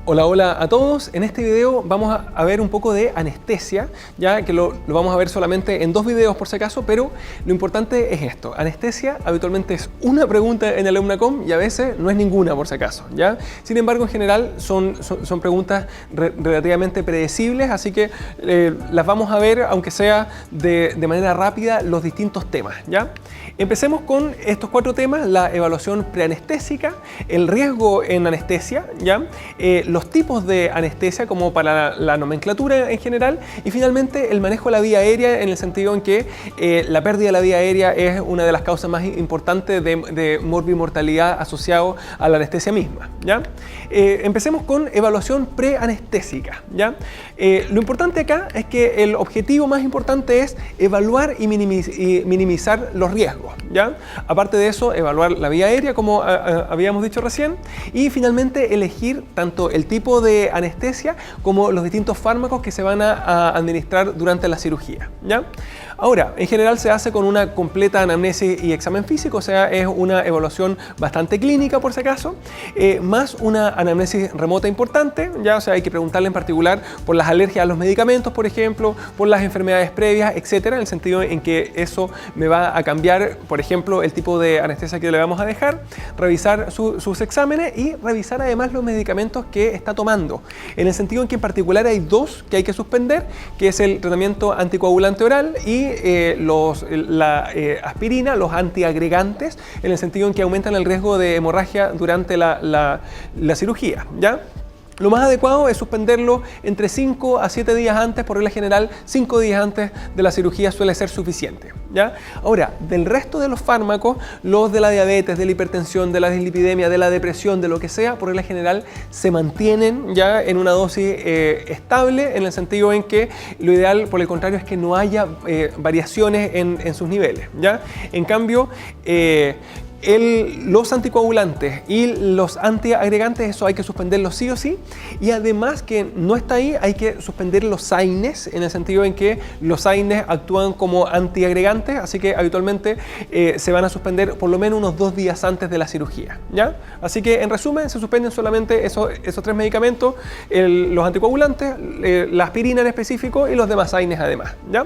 Hola, hola a todos. En este video vamos a ver un poco de anestesia, ya que lo vamos a ver solamente en 2 videos por si acaso, pero lo importante es esto. Anestesia habitualmente es una pregunta en el Alumnacom y a veces no es ninguna por si acaso, ¿ya? Sin embargo, en general son preguntas relativamente predecibles, así que las vamos a ver, aunque sea de manera rápida, los distintos temas, ¿ya? Empecemos con estos 4 temas: la evaluación preanestésica, el riesgo en anestesia, ¿ya? Los tipos de anestesia como para la nomenclatura en general, y finalmente el manejo de la vía aérea, en el sentido en que la pérdida de la vía aérea es una de las causas más importantes de morbimortalidad asociado a la anestesia misma, ¿ya? Empecemos con evaluación preanestésica, ¿ya? Lo importante acá es que el objetivo más importante es evaluar y minimizar los riesgos, ¿ya? Aparte de eso, evaluar la vía aérea, como habíamos dicho recién, y finalmente elegir tanto el tipo de anestesia como los distintos fármacos que se van a administrar durante la cirugía, ¿ya? Ahora, en general se hace con una completa anamnesis y examen físico, o sea, es una evaluación bastante clínica por si acaso, más una anamnesis remota importante, ¿ya? O sea, hay que preguntarle en particular por las alergias a los medicamentos, por ejemplo, por las enfermedades previas, etcétera, en el sentido en que eso me va a cambiar, por ejemplo, el tipo de anestesia que le vamos a dejar, revisar sus exámenes y revisar además los medicamentos que está tomando, en el sentido en que en particular hay 2 que hay que suspender, que es el tratamiento anticoagulante oral y la aspirina, los antiagregantes, en el sentido en que aumentan el riesgo de hemorragia durante la cirugía, ¿ya? Lo más adecuado es suspenderlo entre 5 a 7 días antes, por regla general 5 días antes de la cirugía suele ser suficiente, ¿ya? Ahora, del resto de los fármacos, los de la diabetes, de la hipertensión, de la dislipidemia, de la depresión, de lo que sea, por regla general se mantienen ya en una dosis estable, en el sentido en que lo ideal, por el contrario, es que no haya variaciones en sus niveles, ¿ya? En cambio, los anticoagulantes y los antiagregantes, eso hay que suspenderlos sí o sí, y además que no está ahí, hay que suspender los AINES, en el sentido en que los AINES actúan como antiagregantes, así que habitualmente se van a suspender por lo menos unos 2 días antes de la cirugía, ¿ya? Así que en resumen se suspenden solamente esos 3 medicamentos, los anticoagulantes, la aspirina en específico y los demás AINES además, ¿ya?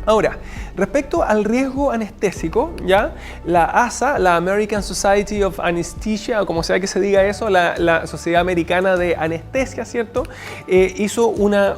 Ahora, respecto al riesgo anestésico, ¿ya? La ASA, la American Society of Anesthesia, o como sea que se diga eso, la Sociedad Americana de Anestesia, ¿cierto? Hizo una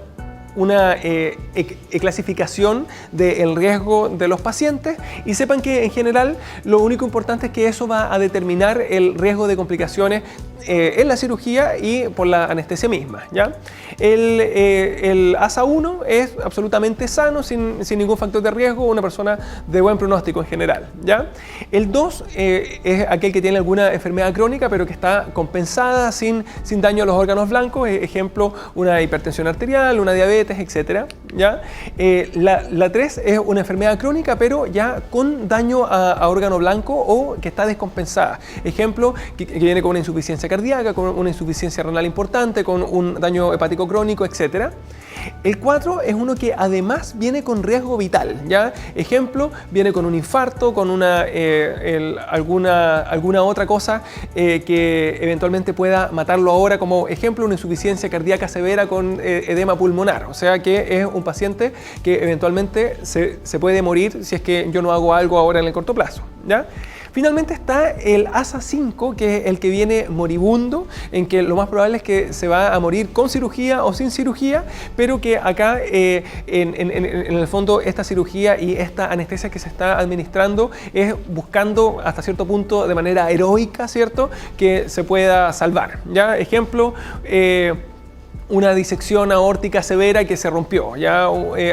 clasificación del riesgo de los pacientes, y sepan que en general lo único importante es que eso va a determinar el riesgo de complicaciones en la cirugía y por la anestesia misma, ¿ya? El ASA 1 es absolutamente sano, sin ningún factor de riesgo, una persona de buen pronóstico en general, ¿ya? El 2 es aquel que tiene alguna enfermedad crónica pero que está compensada sin daño a los órganos blancos, ejemplo, una hipertensión arterial, una diabetes, etcétera, ¿ya? La 3 es una enfermedad crónica pero ya con daño a órgano blanco o que está descompensada, ejemplo, que viene con una insuficiencia cardíaca, con una insuficiencia renal importante, con un daño hepático crónico, etcétera. El 4 es uno que además viene con riesgo vital, ¿ya? Ejemplo, viene con un infarto, con alguna otra cosa que eventualmente pueda matarlo ahora, como ejemplo una insuficiencia cardíaca severa con edema pulmonar, o sea que es un paciente que eventualmente se puede morir si es que yo no hago algo ahora en el corto plazo, ¿ya? Finalmente está el ASA 5, que es el que viene moribundo, en que lo más probable es que se va a morir con cirugía o sin cirugía, pero que acá en el fondo esta cirugía y esta anestesia que se está administrando es buscando hasta cierto punto de manera heroica, ¿cierto?, que se pueda salvar, ¿ya? Ejemplo, una disección aórtica severa que se rompió, ya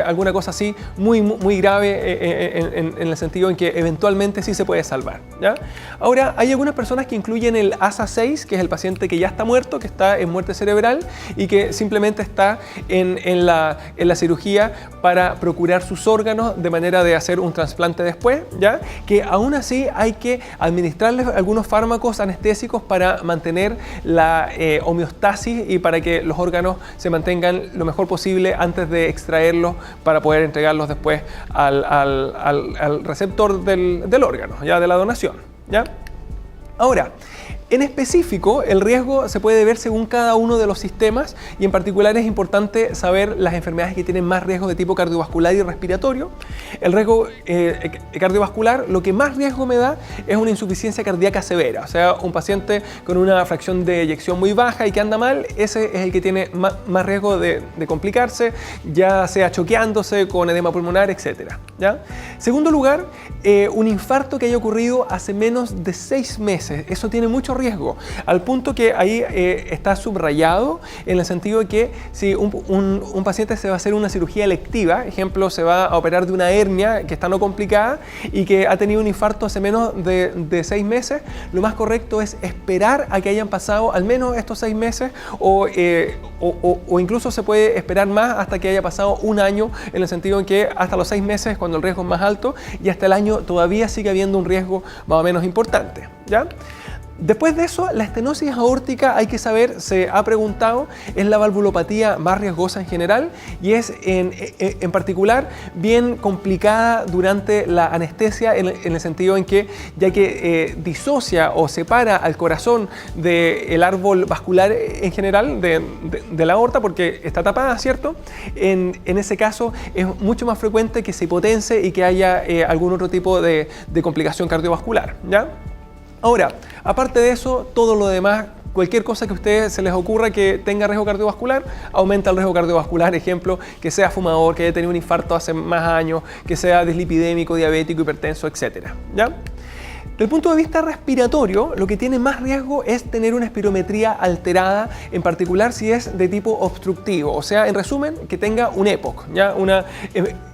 alguna cosa así muy grave en el sentido en que eventualmente sí se puede salvar, ¿ya? Ahora, hay algunas personas que incluyen el ASA 6, que es el paciente que ya está muerto, que está en muerte cerebral y que simplemente está en la cirugía para procurar sus órganos de manera de hacer un trasplante después, ¿ya? Que aún así hay que administrarles algunos fármacos anestésicos para mantener la homeostasis y para que los órganos se mantengan lo mejor posible antes de extraerlos para poder entregarlos después al receptor del órgano, ya de la donación, ¿ya? Ahora, En específico, el riesgo se puede ver según cada uno de los sistemas y en particular es importante saber las enfermedades que tienen más riesgo de tipo cardiovascular y respiratorio. El riesgo cardiovascular, lo que más riesgo me da es una insuficiencia cardíaca severa, o sea, un paciente con una fracción de eyección muy baja y que anda mal, ese es el que tiene más riesgo de complicarse, ya sea choqueándose con edema pulmonar, etc. ¿Ya? Segundo lugar, un infarto que haya ocurrido hace menos de 6 meses. Eso tiene mucho riesgo, al punto que ahí está subrayado en el sentido de que si un paciente se va a hacer una cirugía electiva, ejemplo, se va a operar de una hernia que está no complicada y que ha tenido un infarto hace menos de 6 meses, lo más correcto es esperar a que hayan pasado al menos estos 6 meses o incluso se puede esperar más hasta que haya pasado un año, en el sentido en que hasta los 6 meses cuando el riesgo es más alto y hasta el año todavía sigue habiendo un riesgo más o menos importante, ¿ya? Después de eso, la estenosis aórtica, hay que saber, se ha preguntado, es la valvulopatía más riesgosa en general y es en particular bien complicada durante la anestesia en el sentido en que, ya que disocia o separa al corazón del árbol vascular en general de la aorta porque está tapada, ¿cierto? En ese caso es mucho más frecuente que se hipotense y que haya algún otro tipo de complicación cardiovascular, ¿ya? Ahora, aparte de eso, todo lo demás, cualquier cosa que a ustedes se les ocurra que tenga riesgo cardiovascular, aumenta el riesgo cardiovascular. Ejemplo, que sea fumador, que haya tenido un infarto hace más años, que sea dislipidémico, diabético, hipertenso, etc. ¿Ya? Desde el punto de vista respiratorio, lo que tiene más riesgo es tener una espirometría alterada, en particular si es de tipo obstructivo, o sea, en resumen, que tenga un EPOC, ¿ya? Una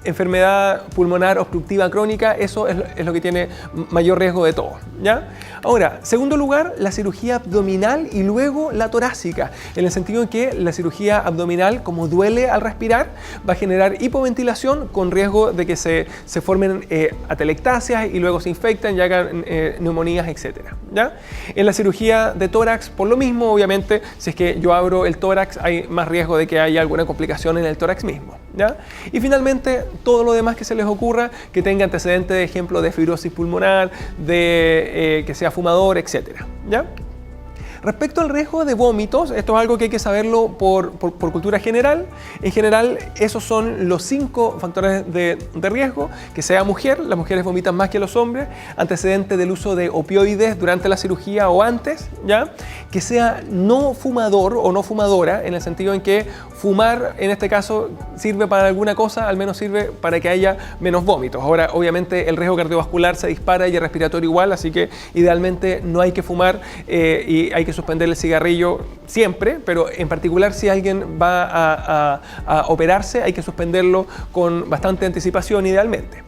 enfermedad pulmonar obstructiva crónica, eso es lo que tiene mayor riesgo de todo, ¿ya? Ahora, segundo lugar, la cirugía abdominal y luego la torácica, en el sentido en que la cirugía abdominal, como duele al respirar, va a generar hipoventilación con riesgo de que se formen atelectasias y luego se infecten y hagan neumonías, etc. ¿Ya? En la cirugía de tórax, por lo mismo, obviamente, si es que yo abro el tórax, hay más riesgo de que haya alguna complicación en el tórax mismo, ¿ya? Y finalmente, todo lo demás que se les ocurra, que tenga antecedentes, de ejemplo, de fibrosis pulmonar, de que sea fumador, etc. ¿Ya? Respecto al riesgo de vómitos, esto es algo que hay que saberlo por cultura general. En general, esos son los 5 factores de riesgo: que sea mujer, las mujeres vomitan más que los hombres; antecedente del uso de opioides durante la cirugía o antes, ¿ya? Que sea no fumador o no fumadora, en el sentido en que fumar, en este caso, sirve para alguna cosa, al menos sirve para que haya menos vómitos. Ahora, obviamente, el riesgo cardiovascular se dispara y el respiratorio igual, así que idealmente no hay que fumar y hay que suspender el cigarrillo siempre, pero en particular si alguien va a operarse, hay que suspenderlo con bastante anticipación idealmente.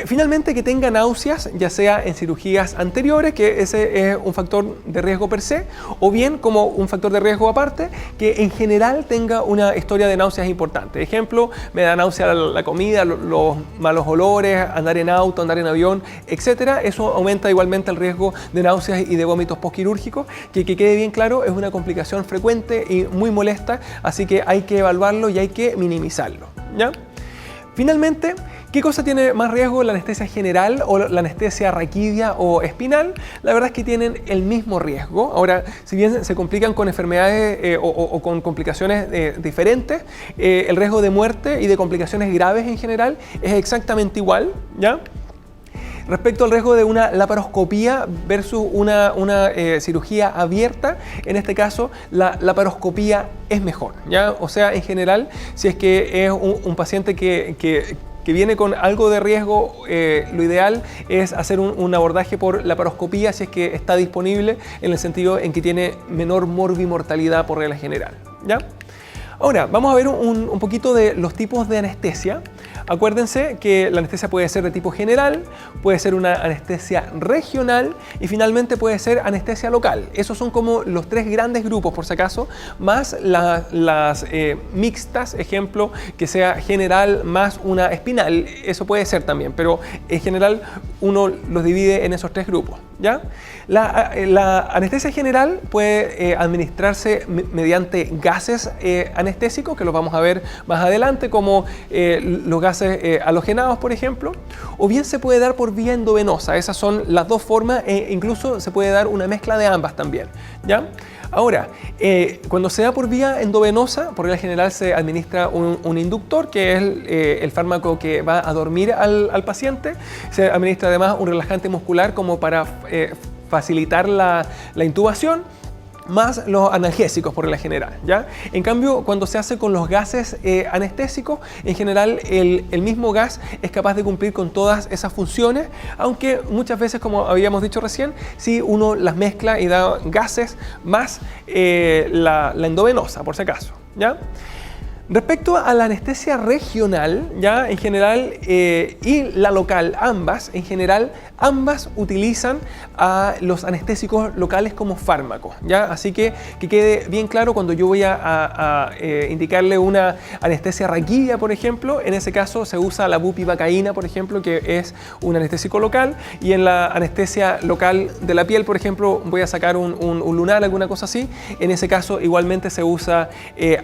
Finalmente, que tenga náuseas, ya sea en cirugías anteriores, que ese es un factor de riesgo per se, o bien como un factor de riesgo aparte, que en general tenga una historia de náuseas importante. Ejemplo, me da náusea la comida, los malos olores, andar en auto, andar en avión, etc. Eso aumenta igualmente el riesgo de náuseas y de vómitos postquirúrgicos, que quede bien claro, es una complicación frecuente y muy molesta, así que hay que evaluarlo y hay que minimizarlo, ¿ya? Finalmente, ¿qué cosa tiene más riesgo, la anestesia general o la anestesia raquídea o espinal? La verdad es que tienen el mismo riesgo. Ahora, si bien se complican con enfermedades o con complicaciones diferentes, el riesgo de muerte y de complicaciones graves en general es exactamente igual, ¿ya? Respecto al riesgo de una laparoscopía versus una cirugía abierta, en este caso la laparoscopía es mejor, ¿ya? O sea, en general, si es que es un paciente que viene con algo de riesgo, lo ideal es hacer un abordaje por laparoscopía si es que está disponible, en el sentido en que tiene menor morbimortalidad por regla general, ¿ya? Ahora, vamos a ver un poquito de los tipos de anestesia. Acuérdense que la anestesia puede ser de tipo general, puede ser una anestesia regional y finalmente puede ser anestesia local. Esos son como los 3 grandes grupos, por si acaso, más las mixtas, ejemplo, que sea general más una espinal. Eso puede ser también, pero en general uno los divide en esos 3 grupos, ¿ya? La anestesia general puede administrarse mediante gases anestésicos, que los vamos a ver más adelante, como los gases gases halogenados, por ejemplo, o bien se puede dar por vía endovenosa. Esas son las dos formas, e incluso se puede dar una mezcla de ambas también, ¿ya? Ahora, cuando se da por vía endovenosa, por regla general se administra un inductor, que es el fármaco que va a dormir al paciente. Se administra además un relajante muscular como para facilitar la intubación, más los analgésicos por regla general, ¿ya? En cambio, cuando se hace con los gases anestésicos, en general el mismo gas es capaz de cumplir con todas esas funciones, aunque muchas veces, como habíamos dicho recién, si uno las mezcla y da gases más la endovenosa, por si acaso, ¿ya? Respecto a la anestesia regional, ya en general, y la local, ambas utilizan a los anestésicos locales como fármacos, ¿ya? Así que quede bien claro cuando yo voy a indicarle una anestesia raquídea, por ejemplo, en ese caso se usa la bupivacaína, por ejemplo, que es un anestésico local, y en la anestesia local de la piel, por ejemplo, voy a sacar un lunar, alguna cosa así, en ese caso igualmente se usa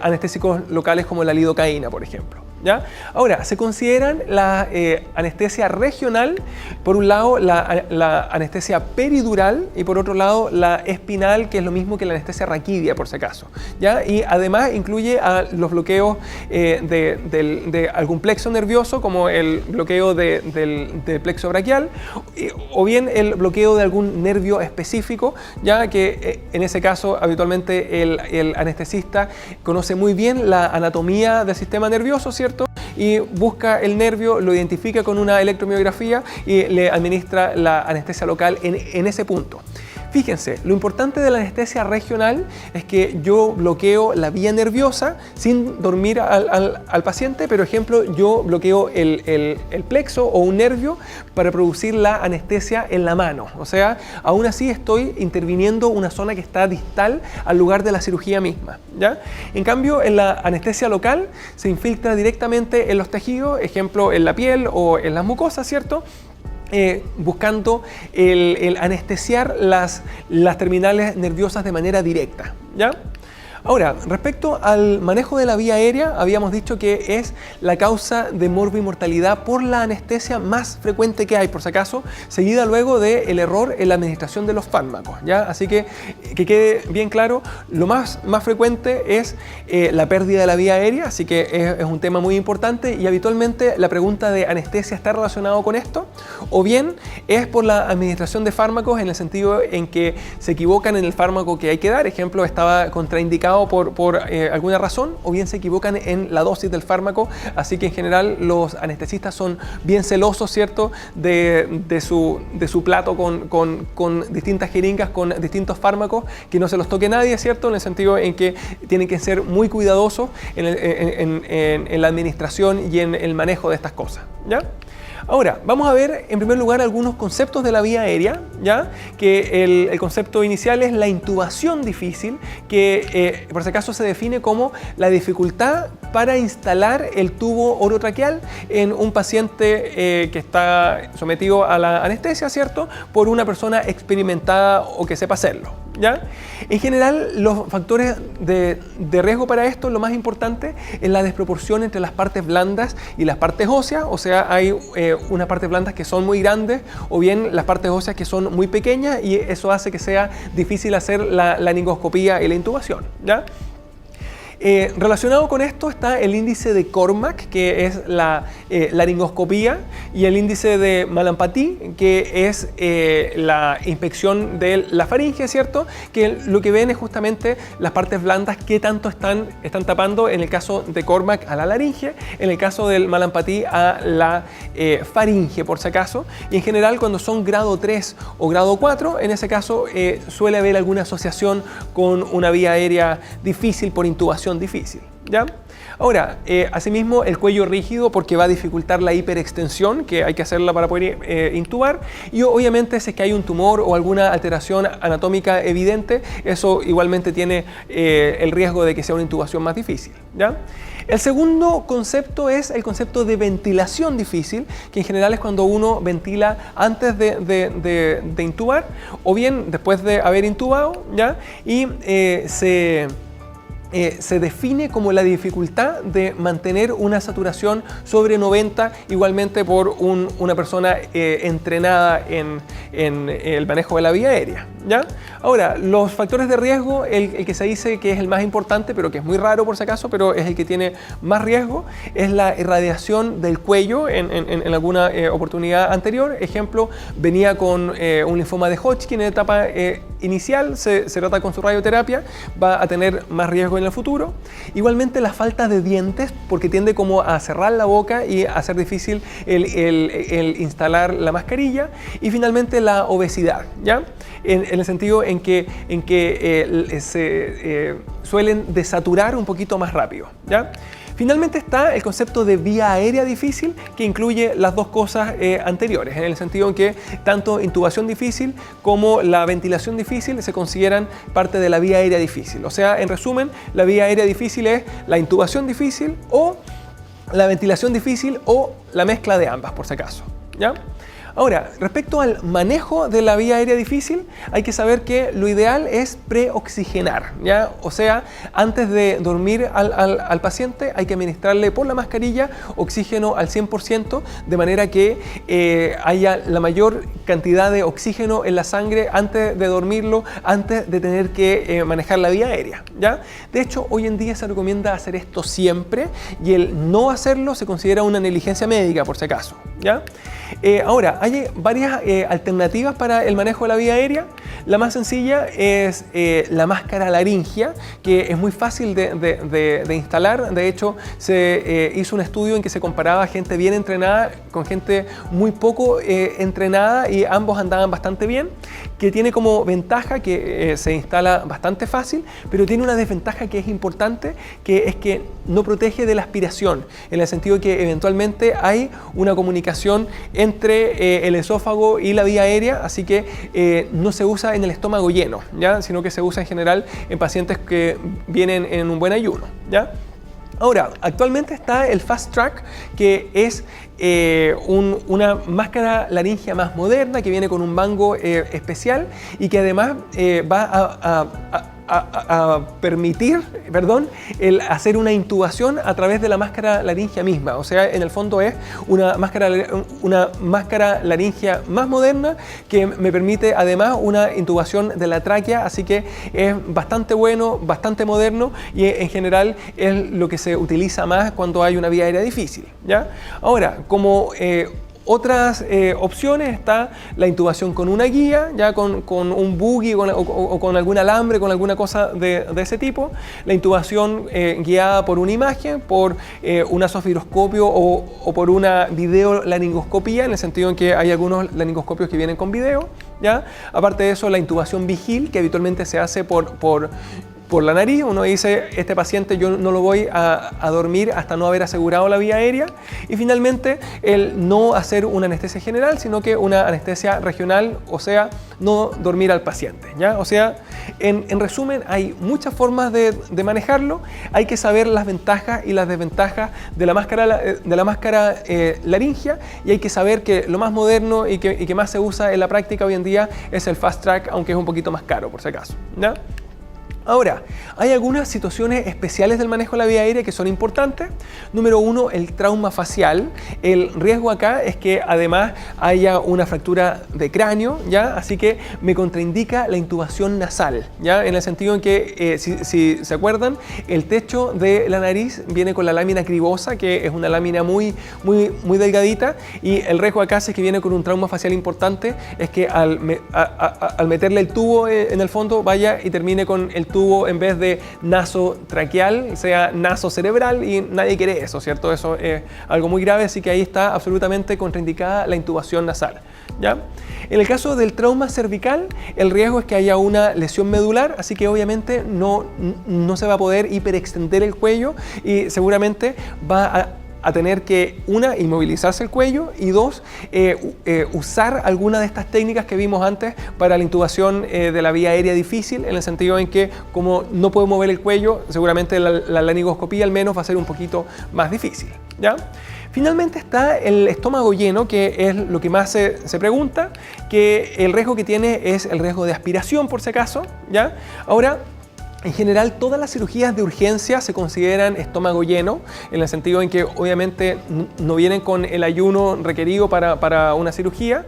anestésicos locales como la lidocaína, por ejemplo, ¿ya? Ahora, se consideran la anestesia regional, por un lado la anestesia peridural y por otro lado la espinal, que es lo mismo que la anestesia raquídea, por si acaso, ¿ya? Y además incluye a los bloqueos de algún plexo nervioso, como el bloqueo del plexo braquial, o bien el bloqueo de algún nervio específico, ya que en ese caso habitualmente el anestesista conoce muy bien la anatomía del sistema nervioso, ¿cierto? Y busca el nervio, lo identifica con una electromiografía y le administra la anestesia local en ese punto. Fíjense, lo importante de la anestesia regional es que yo bloqueo la vía nerviosa sin dormir al paciente, pero ejemplo, yo bloqueo el plexo o un nervio para producir la anestesia en la mano. O sea, aún así estoy interviniendo una zona que está distal al lugar de la cirugía misma, ¿ya? En cambio, en la anestesia local se infiltra directamente en los tejidos, ejemplo, en la piel o en las mucosas, ¿cierto? Buscando el anestesiar las terminales nerviosas de manera directa, ¿ya? Ahora, respecto al manejo de la vía aérea, habíamos dicho que es la causa de morbimortalidad por la anestesia más frecuente que hay, por si acaso, seguida luego del error en la administración de los fármacos, ¿ya? Así que quede bien claro, lo más frecuente es la pérdida de la vía aérea, así que es un tema muy importante y habitualmente la pregunta de anestesia está relacionado con esto, o bien es por la administración de fármacos en el sentido en que se equivocan en el fármaco que hay que dar, ejemplo, estaba contraindicado por alguna razón, o bien se equivocan en la dosis del fármaco, así que en general los anestesistas son bien celosos, ¿cierto?, de su plato con distintas jeringas, con distintos fármacos, que no se los toque nadie, ¿cierto?, en el sentido en que tienen que ser muy cuidadosos en la administración y en el manejo de estas cosas, ¿ya? Ahora, vamos a ver en primer lugar algunos conceptos de la vía aérea, ¿ya? Que el concepto inicial es la intubación difícil, que por si acaso se define como la dificultad para instalar el tubo orotraqueal en un paciente que está sometido a la anestesia, ¿cierto?, por una persona experimentada o que sepa hacerlo, ¿ya? En general, los factores de riesgo para esto, lo más importante es la desproporción entre las partes blandas y las partes óseas, o sea, hay unas partes blandas que son muy grandes o bien las partes óseas que son muy pequeñas y eso hace que sea difícil hacer la laringoscopía y la intubación, ¿ya? Relacionado con esto está el índice de Cormack, que es la laringoscopía, y el índice de Mallampati, que es la inspección de la faringe, ¿cierto? Que lo que ven es justamente las partes blandas que tanto están tapando, en el caso de Cormack a la laringe, en el caso del Mallampati a la faringe, por si acaso, y en general cuando son grado 3 o grado 4, en ese caso suele haber alguna asociación con una vía aérea difícil por intubación difícil, ¿ya? Ahora, asimismo el cuello rígido porque va a dificultar la hiperextensión que hay que hacerla para poder intubar, y obviamente si es que hay un tumor o alguna alteración anatómica evidente, eso igualmente tiene el riesgo de que sea una intubación más difícil, ¿ya? El segundo concepto es el concepto de ventilación difícil, que en general es cuando uno ventila antes de intubar o bien después de haber intubado, ¿ya? Y se define como la dificultad de mantener una saturación sobre 90, igualmente por una persona entrenada en el manejo de la vía aérea, ¿ya? Ahora, los factores de riesgo, el que se dice que es el más importante, pero que es muy raro por si acaso, pero es el que tiene más riesgo, es la irradiación del cuello en alguna oportunidad anterior. Ejemplo, venía con un linfoma de Hodgkin en etapa inicial, se trata con su radioterapia, va a tener más riesgo en el futuro. Igualmente la falta de dientes, porque tiende como a cerrar la boca y a hacer difícil el instalar la mascarilla. Y finalmente la obesidad, ¿ya? En el sentido en que se suelen desaturar un poquito más rápido, ¿ya? Finalmente está el concepto de vía aérea difícil, que incluye las dos cosas anteriores, en el sentido en que tanto intubación difícil como la ventilación difícil se consideran parte de la vía aérea difícil. O sea, en resumen, la vía aérea difícil es la intubación difícil o la ventilación difícil o la mezcla de ambas, por si acaso, ¿ya? Ahora, respecto al manejo de la vía aérea difícil, hay que saber que lo ideal es preoxigenar, ¿ya? O sea, antes de dormir al paciente hay que administrarle por la mascarilla oxígeno al 100%, de manera que haya la mayor cantidad de oxígeno en la sangre antes de dormirlo, antes de tener que manejar la vía aérea, ¿ya? De hecho, hoy en día se recomienda hacer esto siempre y el no hacerlo se considera una negligencia médica, por si acaso, ¿ya? Ahora, hay varias alternativas para el manejo de la vía aérea. La más sencilla es la máscara laringia, que es muy fácil de instalar. De hecho, se hizo un estudio en que se comparaba gente bien entrenada con gente muy poco entrenada y ambos andaban bastante bien, que tiene como ventaja que se instala bastante fácil, pero tiene una desventaja que es importante, que es que no protege de la aspiración, en el sentido que eventualmente hay una comunicación entre el esófago y la vía aérea, así que no se usa en el estómago lleno, ¿ya? Sino que se usa en general en pacientes que vienen en un buen ayuno, ¿ya? Ahora, actualmente está el Fast Track, que es una máscara laringia más moderna que viene con un mango especial y que además va a permitir, el hacer una intubación a través de la máscara laringia misma. O sea, en el fondo es una máscara laringia más moderna que me permite además una intubación de la tráquea, así que es bastante bueno, bastante moderno y en general es lo que se utiliza más cuando hay una vía aérea difícil, ¿ya? Ahora, como otras opciones está la intubación con una guía, ya con un buggy o con algún alambre, con alguna cosa de ese tipo. La intubación guiada por una imagen, por un nasofiloscopio o por una videolaringoscopía, en el sentido en que hay algunos laringoscopios que vienen con video, ¿ya? Aparte de eso, la intubación vigil, que habitualmente se hace por la nariz. Uno dice, este paciente yo no lo voy a dormir hasta no haber asegurado la vía aérea. Y finalmente, el no hacer una anestesia general, sino que una anestesia regional, o sea, no dormir al paciente, ¿ya? O sea, en resumen, hay muchas formas de manejarlo. Hay que saber las ventajas y las desventajas de la máscara laringia, y hay que saber que lo más moderno y que más se usa en la práctica hoy en día es el Fast Track, aunque es un poquito más caro, por si acaso, ¿ya? Ahora, hay algunas situaciones especiales del manejo de la vía aérea que son importantes. Número uno, el trauma facial. El riesgo acá es que además haya una fractura de cráneo, ¿ya? Así que me contraindica la intubación nasal, ¿ya? En el sentido en que, si se acuerdan, el techo de la nariz viene con la lámina cribosa, que es una lámina muy delgadita, y el riesgo acá, si es que viene con un trauma facial importante, es que al meterle el tubo en el fondo vaya y termine con el tubo en vez de nasotraqueal, sea nasocerebral, y nadie quiere eso, ¿cierto? Eso es algo muy grave, así que ahí está absolutamente contraindicada la intubación nasal, ¿ya? En el caso del trauma cervical, el riesgo es que haya una lesión medular, así que obviamente no se va a poder hiperextender el cuello y seguramente va a tener que, una, inmovilizarse el cuello, y dos, usar alguna de estas técnicas que vimos antes para la intubación de la vía aérea difícil, en el sentido en que, como no puedo mover el cuello, seguramente la laringoscopía al menos va a ser un poquito más difícil, ¿ya? Finalmente está el estómago lleno, que es lo que más se pregunta, que el riesgo que tiene es el riesgo de aspiración, por si acaso, ¿ya? Ahora, En general, todas las cirugías de urgencia se consideran estómago lleno, en el sentido en que obviamente no vienen con el ayuno requerido para una cirugía.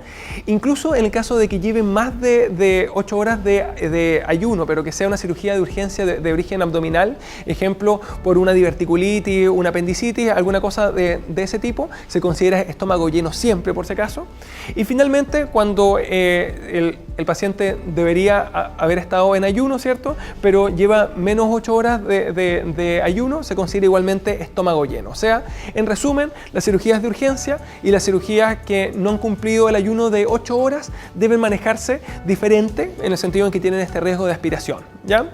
Incluso en el caso de que lleven más de 8 horas de ayuno, pero que sea una cirugía de urgencia de origen abdominal, ejemplo, por una diverticulitis, una apendicitis, alguna cosa de ese tipo, se considera estómago lleno siempre, por si acaso. Y finalmente, cuando el paciente debería haber estado en ayuno, ¿cierto?, pero lleva menos 8 horas de ayuno, se considera igualmente estómago lleno. O sea, en resumen, las cirugías de urgencia y las cirugías que no han cumplido el ayuno de 8 horas deben manejarse diferente, en el sentido en que tienen este riesgo de aspiración, ¿ya?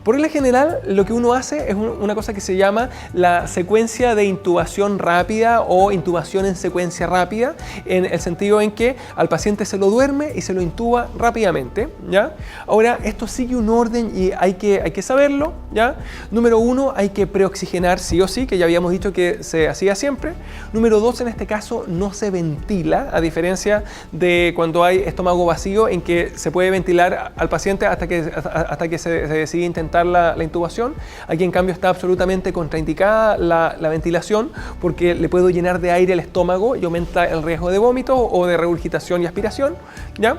Por regla general, lo que uno hace es una cosa que se llama la secuencia de intubación rápida o intubación en secuencia rápida, en el sentido en que al paciente se lo duerme y se lo intuba rápidamente, ¿ya? Ahora, esto sigue un orden y hay que saberlo, ¿ya? Número 1, hay que preoxigenar sí o sí, que ya habíamos dicho que se hacía siempre. Número 2, en este caso no se ventila, a diferencia de cuando hay estómago vacío, en que se puede ventilar al paciente hasta que se decide intentar la intubación. Aquí en cambio está absolutamente contraindicada la ventilación, porque le puedo llenar de aire el estómago y aumenta el riesgo de vómito o de regurgitación y aspiración, ¿ya?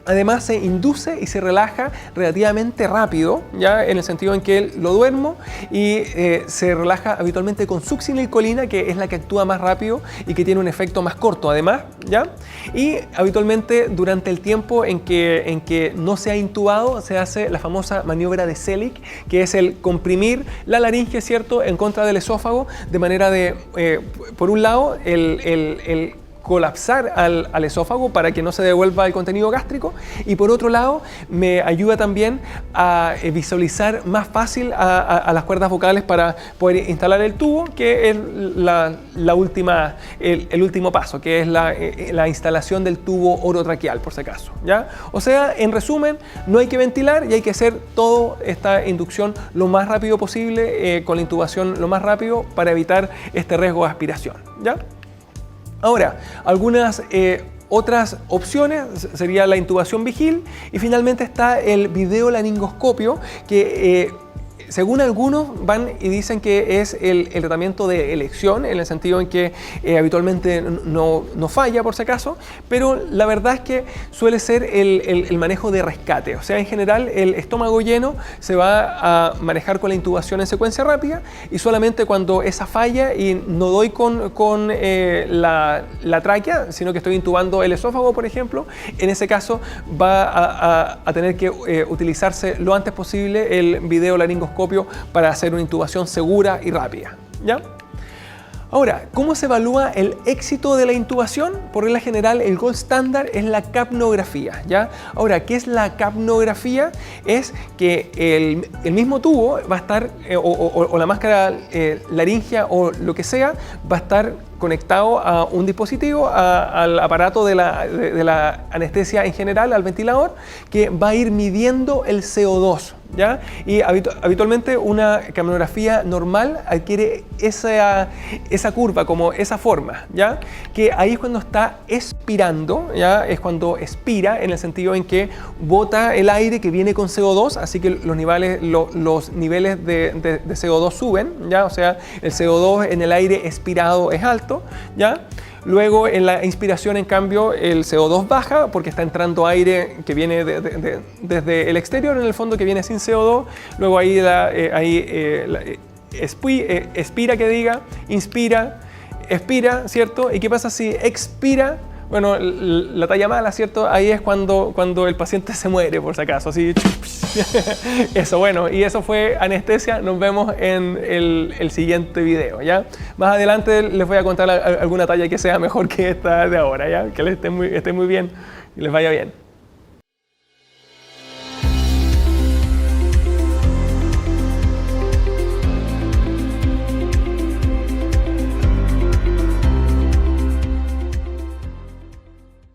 Además se induce y se relaja relativamente rápido, ¿ya? En el sentido en que lo duermo y se relaja habitualmente con succinilcolina, que es la que actúa más rápido y que tiene un efecto más corto además, ¿ya? Y habitualmente durante el tiempo en que no se ha intubado se hace la famosa maniobra de Selig, que es el comprimir la laringe, ¿cierto?, en contra del esófago, de manera de, por un lado, el colapsar al esófago para que no se devuelva el contenido gástrico, y por otro lado me ayuda también a visualizar más fácil a las cuerdas vocales para poder instalar el tubo, que es el último paso, que es la instalación del tubo orotraqueal, por si acaso, ¿ya? O sea, en resumen, no hay que ventilar y hay que hacer toda esta inducción lo más rápido posible, con la intubación lo más rápido, para evitar este riesgo de aspiración, ¿ya? Ahora, algunas otras opciones sería la intubación vigil, y finalmente está el videolaringoscopio, que según algunos van y dicen que es el tratamiento de elección, en el sentido en que habitualmente no falla, por si acaso, pero la verdad es que suele ser el manejo de rescate. O sea, en general el estómago lleno se va a manejar con la intubación en secuencia rápida, y solamente cuando esa falla y no doy con la tráquea, sino que estoy intubando el esófago, por ejemplo, en ese caso va a tener que utilizarse lo antes posible el videolaringoscopio para hacer una intubación segura y rápida, ¿ya? Ahora, ¿cómo se evalúa el éxito de la intubación? Por regla general, el gold standard es la capnografía, ¿ya? Ahora, ¿qué es la capnografía? Es que el mismo tubo va a estar, o la máscara laringea o lo que sea, va a estar conectado a un dispositivo, al aparato de la anestesia en general, al ventilador, que va a ir midiendo el CO2, ¿ya? Y habitualmente una capnografía normal adquiere esa curva, como esa forma, ¿ya? Que ahí es cuando está expirando, ¿ya? Es cuando expira, en el sentido en que bota el aire que viene con CO2, así que los niveles de CO2 suben, ¿ya? O sea, el CO2 en el aire expirado es alto, ¿ya? Luego en la inspiración, en cambio, el CO2 baja porque está entrando aire que viene desde el exterior, en el fondo, que viene sin CO2. Luego ahí, expira, que diga, inspira, expira, ¿cierto? ¿Y qué pasa si expira? Bueno, la talla mala, ¿cierto? Ahí es cuando el paciente se muere, por si acaso, así. Eso, bueno, y eso fue anestesia. Nos vemos en el siguiente video, ¿ya? Más adelante les voy a contar alguna talla que sea mejor que esta de ahora, ¿ya? Que estén muy bien y les vaya bien.